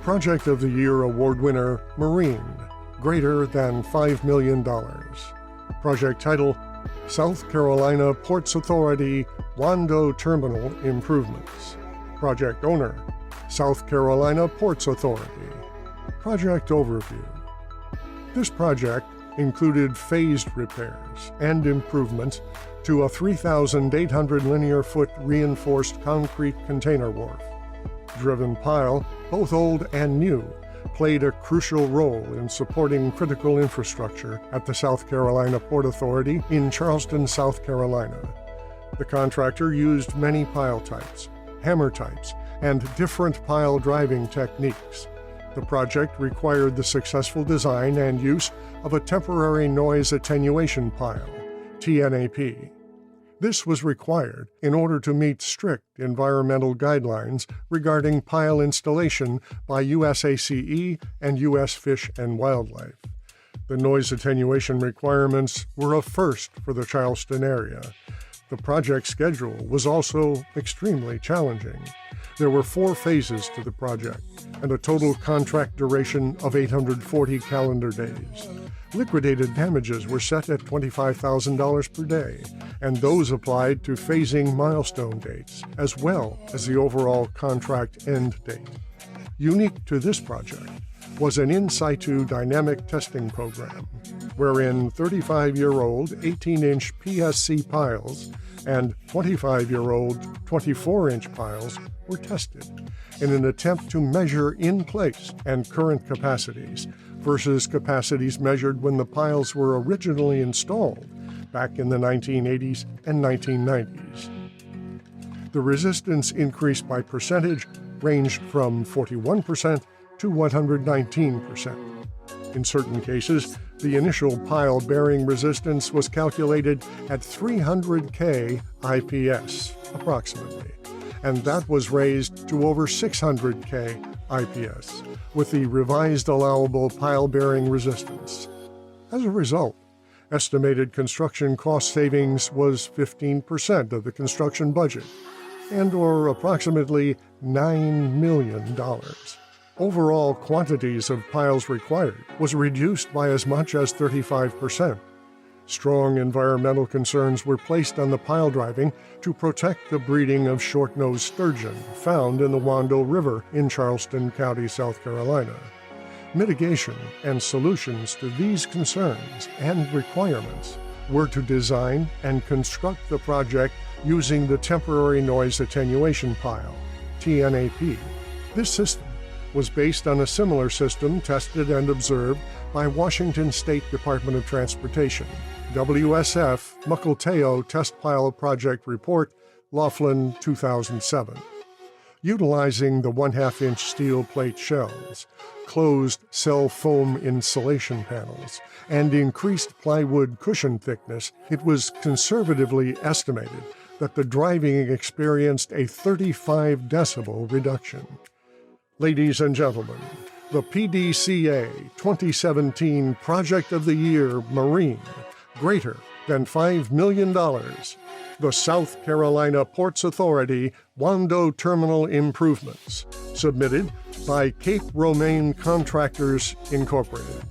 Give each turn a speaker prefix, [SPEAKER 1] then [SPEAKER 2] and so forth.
[SPEAKER 1] Project of the Year award winner, Marine, greater than $5 million. Project title, South Carolina Ports Authority Wando Terminal Improvements. Project owner, South Carolina Ports Authority. Project overview. This project included phased repairs and improvements to a 3,800 linear foot reinforced concrete container wharf. Driven pile, both old and new, played a crucial role in supporting critical infrastructure at the South Carolina Port Authority in Charleston, South Carolina. The contractor used many pile types, hammer types, and different pile driving techniques. The project required the successful design and use of a temporary noise attenuation pile, TNAP. This was required in order to meet strict environmental guidelines regarding pile installation by USACE and U.S. Fish and Wildlife. The noise attenuation requirements were a first for the Charleston area. The project schedule was also extremely challenging. There were 4 phases to the project and a total contract duration of 840 calendar days. Liquidated damages were set at $25,000 per day, and those applied to phasing milestone dates, as well as the overall contract end date. Unique to this project was an in situ dynamic testing program, wherein 35-year-old 18-inch PSC piles and 25-year-old 24-inch piles were tested in an attempt to measure in place and current capacities versus capacities measured when the piles were originally installed back in the 1980s and 1990s. The resistance increase by percentage ranged from 41% to 119%. In certain cases, the initial pile bearing resistance was calculated at 300K IPS, approximately, and that was raised to over 600K IPS, with the revised allowable pile bearing resistance. As a result, estimated construction cost savings was 15% of the construction budget, and/or approximately $9 million. Overall quantities of piles required was reduced by as much as 35%. Strong environmental concerns were placed on the pile driving to protect the breeding of short-nosed sturgeon found in the Wando River in Charleston County, South Carolina. Mitigation and solutions to these concerns and requirements were to design and construct the project using the Temporary Noise Attenuation Pile, TNAP. This system was based on a similar system tested and observed by Washington State Department of Transportation, WSF Mukilteo Test Pile Project Report, Laughlin 2007. Utilizing the 1/2-inch steel plate shells, closed cell foam insulation panels, and increased plywood cushion thickness, it was conservatively estimated that the driving experienced a 35 decibel reduction. Ladies and gentlemen, the PDCA 2017 Project of the Year Marine, greater than $5 million, the South Carolina Ports Authority Wando Terminal Improvements, submitted by Cape Romain Contractors, Incorporated.